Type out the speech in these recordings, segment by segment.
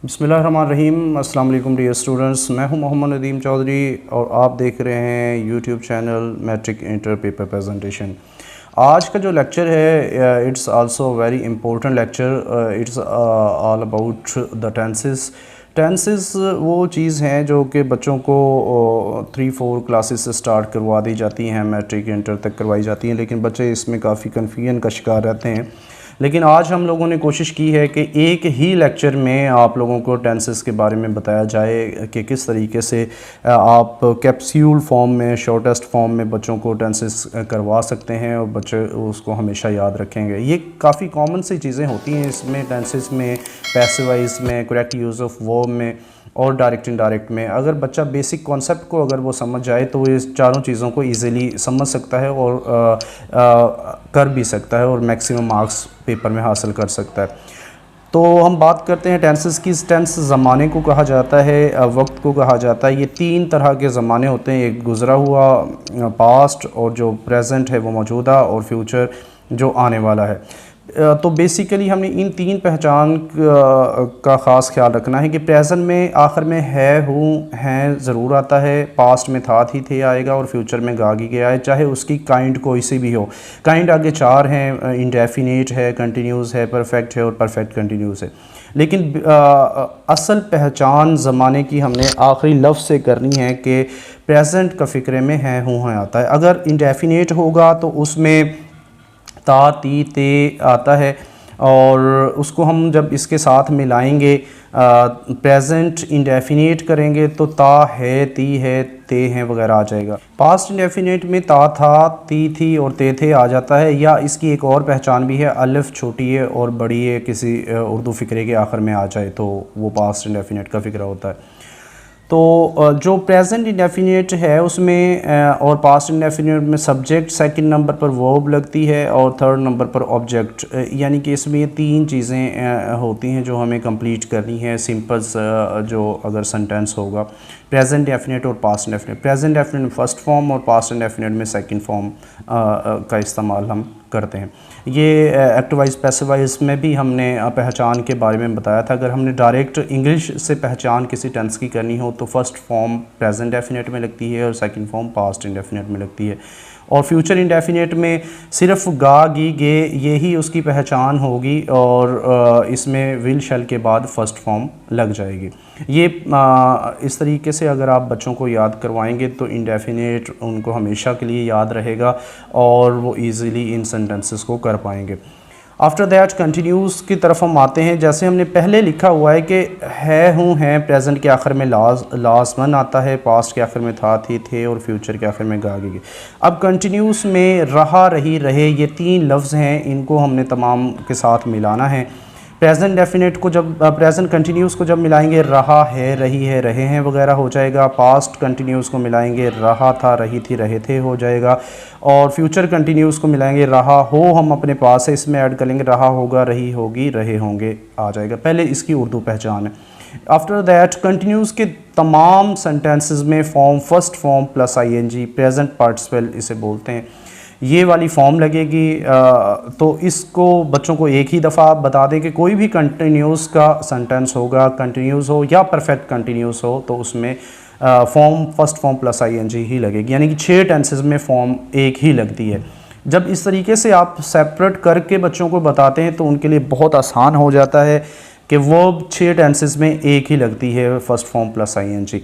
बिस्मिल्लाहिर्रहमानिर्रहीम। अस्सलाम वालेकुम डियर स्टूडेंट्स, मैं हूं मोहम्मद नदीम चौधरी और आप देख रहे हैं YouTube channel matric inter paper presentation. आज का जो लेक्चर है it's also very important lecture. It's all about the tenses. Tenses वो चीज़ हैं जो कि बच्चों को 3-4 क्लासेस से स्टार्ट करवा दी जाती हैं, मैट्रिक इंटर तक करवाई जाती हैं, लेकिन बच्चे इसमें काफ़ी कन्फ्यूजन का शिकार रहते हैं। लेकिन आज हम लोगों ने कोशिश की है कि एक ही लेक्चर में आप लोगों को टेंसेस के बारे में बताया जाए कि किस तरीके से आप कैप्सूल फॉर्म में, शॉर्टेस्ट फॉर्म में बच्चों को टेंसेस करवा सकते हैं और बच्चे उसको हमेशा याद रखेंगे। ये काफ़ी कॉमन सी चीज़ें होती हैं इसमें, टेंसेस में, पैसिव वॉइस में, करेक्ट यूज़ ऑफ वर्ब में और डायरेक्ट इनडायरेक्ट में। अगर बच्चा बेसिक कॉन्सेप्ट को अगर वो समझ जाए तो वो इस चारों चीज़ों को इजीली समझ सकता है और कर भी सकता है और मैक्सिमम मार्क्स पेपर में हासिल कर सकता है। तो हम बात करते हैं टेंसेस की। टेंस ज़माने को कहा जाता है, वक्त को कहा जाता है। ये 3 तरह के ज़माने होते हैं, एक गुज़रा हुआ पास्ट, और जो प्रेजेंट है वो मौजूदा, और फ्यूचर जो आने वाला है। तो बेसिकली हमने इन 3 पहचान का ख़ास ख्याल रखना है कि प्रेजेंट में आखिर में है, हूँ, हैं ज़रूर आता है, पास्ट में था, थी, थे आएगा, और फ्यूचर में गागी गया है, चाहे उसकी काइंड कोई सी भी हो। काइंड आगे 4 हैं, इंडेफिनिट है, कंटिन्यूस है, परफेक्ट है और परफेक्ट कंटिन्यूस है। लेकिन असल पहचान ज़माने की हमने आखिरी लफ्ज़ से करनी है कि प्रेजेंट का फ़िक्रे में है, हूँ, हैं आता है। अगर इंडेफिनिट होगा तो उसमें ता, ती, ते आता है, और उसको हम जब इसके साथ मिलाएंगे, प्रेजेंट इंडेफिनिट करेंगे तो ता है, ती है, ते हैं वगैरह आ जाएगा। पास्ट इंडेफिनिट में ता था, ती थी और ते थे आ जाता है। या इसकी एक और पहचान भी है, अलिफ छोटी है और बड़ी है किसी उर्दू फ़िक्रे के आखिर में आ जाए तो वो पास्ट इंडेफिनिट का फ़िक्रा होता है। तो जो प्रेजेंट इंडेफिनिट है उसमें और पास्ट इंडेफिनिट में सब्जेक्ट सेकंड नंबर पर वर्ब लगती है और थर्ड नंबर पर ऑब्जेक्ट, यानी कि इसमें ये 3 चीज़ें होती हैं जो हमें कंप्लीट करनी है। सिंपल जो अगर सेंटेंस होगा, प्रेजेंट इंडेफिनिट और पास्ट इंडेफिनिट। प्रेजेंट इंडेफिनिट में फर्स्ट फॉर्म और पास्ट इंडेफिनिट में सेकंड फॉर्म का इस्तेमाल हम करते हैं। ये एक्टिव वॉइस पैसिव वॉइस में भी हमने पहचान के बारे में बताया था। अगर हमने डायरेक्ट इंग्लिश से पहचान किसी टेंस की करनी हो तो फर्स्ट फॉर्म प्रेजेंट डेफिनेट में लगती है और सेकंड फॉर्म पास्ट इंडेफिनिट में लगती है। और फ्यूचर इंडेफिनिट में सिर्फ गा, गी, गे यही उसकी पहचान होगी और इसमें विल शैल के बाद फर्स्ट फॉर्म लग जाएगी। ये इस तरीके से अगर आप बच्चों को याद करवाएंगे तो इंडेफिनिट उनको हमेशा के लिए याद रहेगा और वो इजीली इन सेंटेंसेस को कर पाएंगे। आफ्टर दैट कंटिन्यूस की तरफ हम आते हैं। जैसे हमने पहले लिखा हुआ है कि है, हूँ, हैं, प्रेजेंट के आखिर में लाजमन आता है, पास्ट के आखिर में था, थी, थे और फ्यूचर के आखिर में गागी। अब कंटिन्यूस में रहा, रही, रहे ये 3 लफ्ज़ हैं, इनको हमने तमाम के साथ मिलाना है। प्रेजेंट डेफिनेट को जब प्रेजेंट कंटिन्यूस को जब मिलाएंगे रहा है, रही है, रहे हैं वगैरह हो जाएगा। पास्ट कंटिन्यूस को मिलाएंगे रहा था, रही थी, रहे थे हो जाएगा। और फ्यूचर कंटिन्यूस को मिलाएंगे रहा हो, हम अपने पास है इसमें ऐड करेंगे, रहा होगा, रही होगी, रहे होंगे आ जाएगा। पहले इसकी उर्दू पहचान है। आफ्टर दैट कंटिन्यूस के तमाम सेंटेंसेस में form first form plus ING, present participle इसे बोलते हैं, ये वाली फॉर्म लगेगी। तो इसको बच्चों को एक ही दफ़ा बता दें कि कोई भी कंटिन्यूस का सेंटेंस होगा, कंटिन्यूस हो या परफेक्ट कंटिन्यूस हो, तो उसमें form first form plus ING ही लगेगी, यानी कि 6 टेंसेस में फॉर्म एक ही लगती है। जब इस तरीके से आप सेपरेट करके बच्चों को बताते हैं तो उनके लिए बहुत आसान हो जाता है कि वर्ब 6 टेंसेस में एक ही लगती है, फर्स्ट फॉर्म प्लस ING।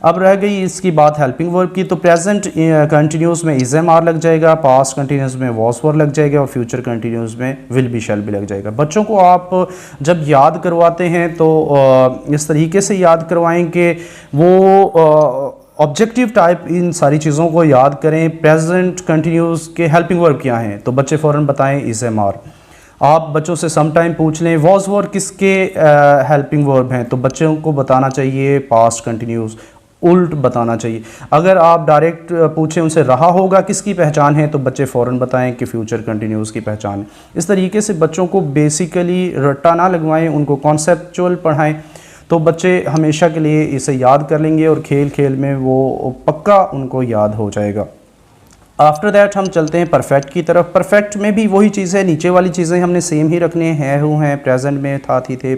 अब रह गई इसकी बात हेल्पिंग वर्ब की। तो प्रेजेंट कंटिन्यूस में इज एम आर लग जाएगा, पास्ट कंटिन्यूस में वॉस वर लग जाएगा और फ्यूचर कंटिन्यूस में विल बी शैल भी लग जाएगा। बच्चों को आप जब याद करवाते हैं तो इस तरीके से याद करवाएं कि वो ऑब्जेक्टिव टाइप इन सारी चीज़ों को याद करें। प्रेजेंट कंटिन्यूस के हेल्पिंग वर्ब क्या हैं तो बच्चे फ़ौरन बताएं इज एम आर। आप बच्चों से सम टाइम पूछ लें वॉज वर किसके हेल्पिंग वर्ब हैं तो बच्चों को बताना चाहिए पास्ट कंटिन्यूस, उल्ट बताना चाहिए। अगर आप डायरेक्ट पूछें उनसे रहा होगा किसकी पहचान है तो बच्चे फ़ौरन बताएं कि फ्यूचर कंटिन्यूस की पहचान है। इस तरीके से बच्चों को बेसिकली रट्टा ना लगवाएं, उनको कॉन्सेप्चुअल पढ़ाएं तो बच्चे हमेशा के लिए इसे याद कर लेंगे और खेल खेल में वो पक्का उनको याद हो जाएगा। आफ्टर दैट हम चलते हैं परफेक्ट की तरफ। परफेक्ट में भी वही चीज़ है, नीचे वाली चीज़ें हमने सेम ही रखनी है, हूँ, हैं, प्रेजेंट में था, थी, थे,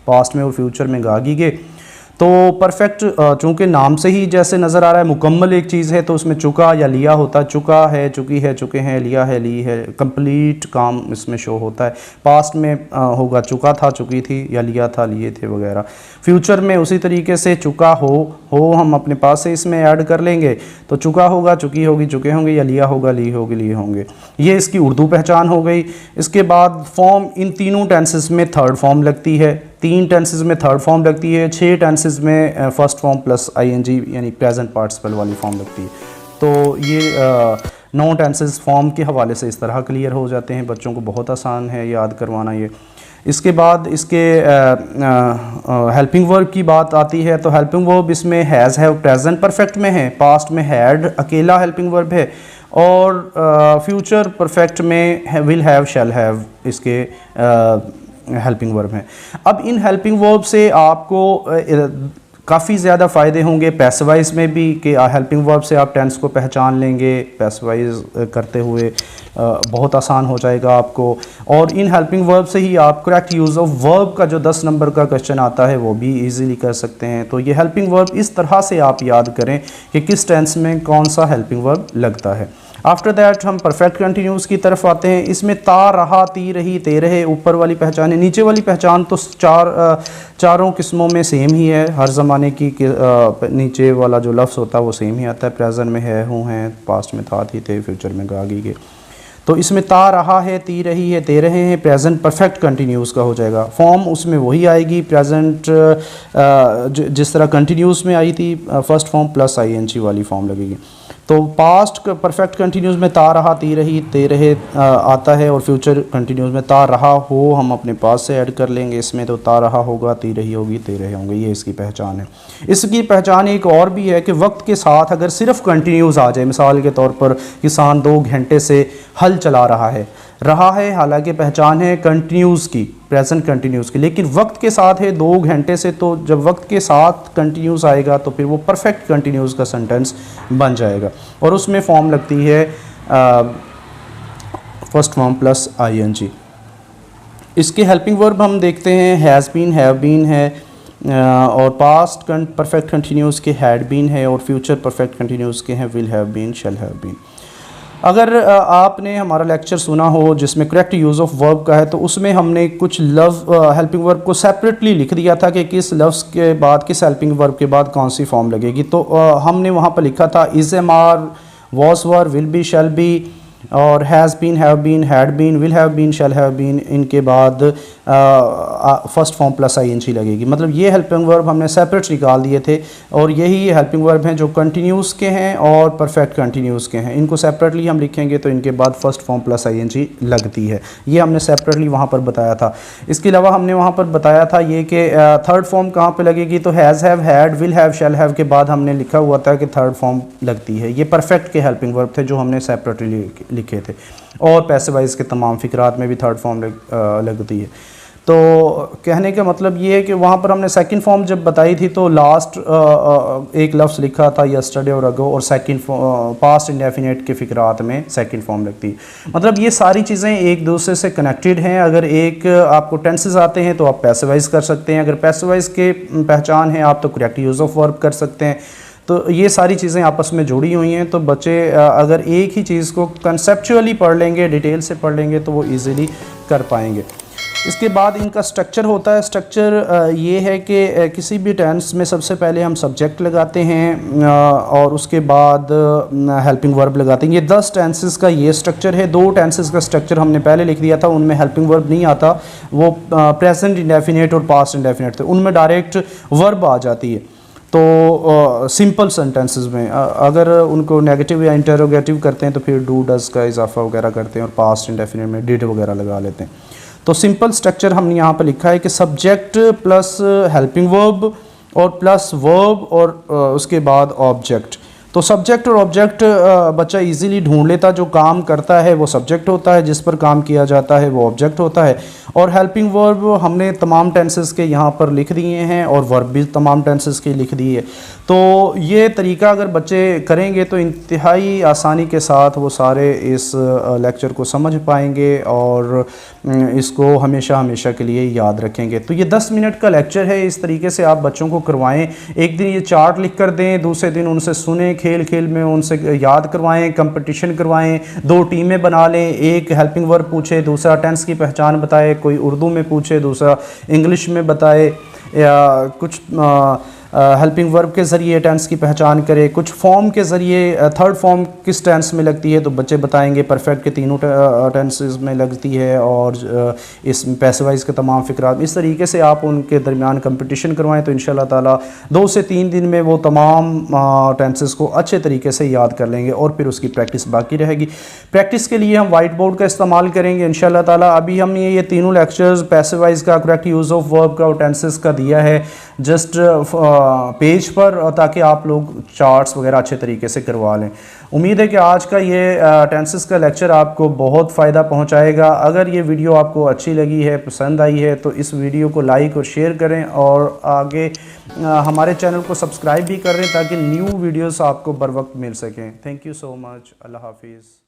पास्ट में और फ्यूचर में गागी के। तो परफेक्ट चूँकि नाम से ही जैसे नज़र आ रहा है मुकम्मल एक चीज़ है, तो उसमें चुका या लिया होता है। चुका है, चुकी है, चुके हैं, लिया है, ली है, कंप्लीट काम इसमें शो होता है। पास्ट में होगा चुका था, चुकी थी, या लिया था, लिए थे वगैरह। फ्यूचर में उसी तरीके से चुका हो हम अपने पास से इसमें ऐड कर लेंगे, तो चुका होगा, चुकी होगी, चुके होंगे, या लिया होगा, ली होगी, लिए होंगे। ये इसकी उर्दू पहचान हो गई। इसके बाद फॉर्म इन तीनों टेंसेस में थर्ड फॉर्म लगती है, 3 टेंसेस में थर्ड फॉर्म लगती है, 6 टेंसेस में फर्स्ट फॉर्म प्लस आईएनजी यानी प्रेजेंट पार्टिसिपल वाली फॉर्म लगती है। तो ये 9 टेंसेस फॉर्म के हवाले से इस तरह क्लियर हो जाते हैं। बच्चों को बहुत आसान है याद करवाना ये। इसके बाद इसके हेल्पिंग वर्ब की बात आती है, तो हेल्पिंग वर्ब इसमें हैज़ हैव प्रेजेंट परफेक्ट में है, पास्ट में हैड अकेला हेल्पिंग वर्ब है, और फ्यूचर परफेक्ट में विल हैव, शैल हैव इसके हेल्पिंग वर्ब हैं। अब इन हेल्पिंग वर्ब से आपको काफ़ी ज़्यादा फ़ायदे होंगे पैसिवाइज में भी, कि हेल्पिंग वर्ब से आप टेंस को पहचान लेंगे पैसिवाइज करते हुए, बहुत आसान हो जाएगा आपको। और इन हेल्पिंग वर्ब से ही आप करेक्ट यूज़ ऑफ वर्ब का जो 10 नंबर का क्वेश्चन आता है वो भी इजीली कर सकते हैं। तो ये हेल्पिंग वर्ब इस तरह से आप याद करें कि किस टेंस में कौन सा हेल्पिंग वर्ब लगता है। आफ्टर दैट हम परफेक्ट कंटिन्यूस की तरफ आते हैं। इसमें ता, रहा, ती, रही, ते, रहे ऊपर वाली पहचान है। नीचे वाली पहचान तो चारों किस्मों में सेम ही है। हर ज़माने की नीचे वाला जो लफ्ज़ होता है वो सेम ही आता है। प्रेजेंट में है, हूँ, हैं, पास्ट में था, थी, थे, फ्यूचर में गागी के। तो इसमें ता, रहा है, ती, रही है, ते, रहे हैं, प्रेजेंट परफेक्ट कंटिन्यूस का हो जाएगा। फॉर्म उसमें वही आएगी, प्रेजेंट जिस तरह कंटिन्यूस में आई थी, फर्स्ट फॉर्म प्लस आईएनजी वाली फॉर्म लगेगी। तो पास्ट परफेक्ट कंटिन्यूस में ता, रहा, ती, रही, ते, रहे आता है, और फ्यूचर कंटिन्यूस में ता, रहा, हो हम अपने पास से ऐड कर लेंगे इसमें, तो ता, रहा होगा, ती, रही होगी, ते, रहे होंगे। ये इसकी पहचान है। इसकी पहचान एक और भी है कि वक्त के साथ अगर सिर्फ कंटिन्यूस आ जाए, मिसाल के तौर पर किसान 2 घंटे से हल चला रहा है हालांकि पहचान है कंटिन्यूस की, प्रेजेंट कंटिन्यूस की, लेकिन वक्त के साथ है 2 घंटे से, तो जब वक्त के साथ कंटिन्यूस आएगा तो फिर वो परफेक्ट कंटिन्यूस का सेंटेंस बन जाएगा, और उसमें फॉर्म लगती है फर्स्ट फॉर्म प्लस आईएनजी। इसके हेल्पिंग वर्ब हम देखते हैं, हैज़ बीन, हैव बीन है, और पास्ट परफेक्ट कंटिन्यूस के हैड बीन है, और फ्यूचर परफेक्ट कंटिन्यूस के हैं will have been, shall have been. अगर आपने हमारा लेक्चर सुना हो जिसमें करेक्ट यूज़ ऑफ वर्ब का है, तो उसमें हमने कुछ हेल्पिंग वर्ब को सेपरेटली लिख दिया था कि किस लफ्ज़ के बाद, किस हेल्पिंग वर्ब के बाद कौन सी फॉर्म लगेगी। तो हमने वहाँ पर लिखा था is, am, are, was, were, will be, shall be, और has been, have been, had been, will have been, shall have been, इनके बाद फर्स्ट फॉर्म प्लस आईएनजी लगेगी। मतलब ये हेल्पिंग वर्ब हमने सेपरेट निकाल दिए थे, और यही हेल्पिंग वर्ब हैं जो कंटिन्यूस के हैं और परफेक्ट कंटिन्यूस के हैं। इनको सेपरेटली हम लिखेंगे तो इनके बाद फर्स्ट फॉर्म प्लस आईएनजी लगती है। ये हमने सेपरेटली वहाँ पर बताया था। इसके अलावा हमने वहाँ पर बताया था ये कि थर्ड फॉर्म कहाँ पर लगेगी, तो has, have, had, will have, shall have के बाद हमने लिखा हुआ था कि थर्ड फॉर्म लगती है। ये परफेक्ट के हेल्पिंग वर्ब थे जो हमने सेपरेटली लिखे थे, और पैसिवाइज के तमाम फ़िक्रात में भी थर्ड फॉर्म लगती है। तो कहने का मतलब ये है कि वहाँ पर हमने सेकंड फॉर्म जब बताई थी तो लास्ट एक लफ्ज़ लिखा था यस्टरडे और अगो, और सेकंड पास्ट इंडेफिनिट के फ़िक्रात में सेकंड फॉर्म लगती है। मतलब ये सारी चीज़ें एक दूसरे से कनेक्टेड हैं। अगर एक आपको टेंसेस आते हैं तो आप पैसिवाइज कर सकते हैं, अगर पैसिवाइज के पहचान है आप तो करेक्ट यूज़ ऑफ वर्ब कर सकते हैं। तो ये सारी चीज़ें आपस में जुड़ी हुई हैं। तो बच्चे अगर एक ही चीज़ को कंसेप्चुअली पढ़ लेंगे, डिटेल से पढ़ लेंगे, तो वो ईज़िली कर पाएंगे। इसके बाद इनका स्ट्रक्चर होता है। स्ट्रक्चर ये है कि किसी भी टेंस में सबसे पहले हम सब्जेक्ट लगाते हैं और उसके बाद हेल्पिंग वर्ब लगाते हैं। ये 10 टेंसेस का ये स्ट्रक्चर है। 2 टेंसेस का स्ट्रक्चर हमने पहले लिख दिया था, उनमें हेल्पिंग वर्ब नहीं आता, वो प्रेजेंट इंडेफिनिट और पास्ट इंडेफिनिट थे, उनमें डायरेक्ट वर्ब आ जाती है। तो सिंपल सेंटेंसेस में अगर उनको नेगेटिव या इंटरोगेटिव करते हैं तो फिर डू, डज का इजाफा वगैरह करते हैं, और पास्ट इंडेफिनिट में डिड वगैरह लगा लेते हैं। तो सिंपल स्ट्रक्चर हमने यहाँ पर लिखा है कि सब्जेक्ट प्लस हेल्पिंग वर्ब और प्लस वर्ब और उसके बाद ऑब्जेक्ट। तो सब्जेक्ट और ऑब्जेक्ट बच्चा इजीली ढूंढ लेता, जो काम करता है वो सब्जेक्ट होता है, जिस पर काम किया जाता है वो ऑब्जेक्ट होता है। और हेल्पिंग वर्ब हमने तमाम टेंसेस के यहाँ पर लिख दिए हैं, और वर्ब भी तमाम टेंसेस के लिख दिए। तो ये तरीका अगर बच्चे करेंगे तो इंतहाई आसानी के साथ वो सारे इस लेक्चर को समझ पाएंगे और इसको हमेशा हमेशा के लिए याद रखेंगे। तो ये 10 मिनट का लेक्चर है, इस तरीके से आप बच्चों को करवाएं। एक दिन ये चार्ट लिख कर दें, दूसरे दिन उनसे सुने, खेल खेल में उनसे याद करवाएं, कंपटीशन करवाएं, 2 टीमें बना लें, एक हेल्पिंग वर्ब पूछे, दूसरा टेंस की पहचान बताए, कोई उर्दू में पूछे, दूसरा इंग्लिश में बताए, या कुछ हेल्पिंग वर्ब के ज़रिए टेंस की पहचान करें, कुछ फॉर्म के ज़रिए थर्ड फॉर्म किस टेंस में लगती है तो बच्चे बताएंगे, परफेक्ट के तीनों टेंसेस में लगती है, और इस पैसिवाइज के तमाम फ़िक्रात। इस तरीके से आप उनके दरमियान कंपटीशन करवाएं तो इंशाल्लाह ताला 2 से 3 दिन में वो तमाम टेंसेस को अच्छे तरीके से याद कर लेंगे, और फिर उसकी प्रैक्टिस बाकी रहेगी। प्रैक्टिस के लिए हम वाइट बोर्ड का इस्तेमाल करेंगे इंशाल्लाह ताला। अभी हमने ये तीनों लेक्चर्स पैसिवाइज का, करेक्ट यूज़ ऑफ वर्ब का और टेंसेस का दिया है जस्ट पेज पर, ताकि आप लोग चार्ट्स वगैरह अच्छे तरीके से करवा लें। उम्मीद है कि आज का ये टेंसेस का लेक्चर आपको बहुत फ़ायदा पहुंचाएगा। अगर ये वीडियो आपको अच्छी लगी है, पसंद आई है, तो इस वीडियो को लाइक और शेयर करें, और आगे हमारे चैनल को सब्सक्राइब भी करें ताकि न्यू वीडियोस आपको बर वक्त मिल सकें। Thank you so much. अल्लाह हाफिज़।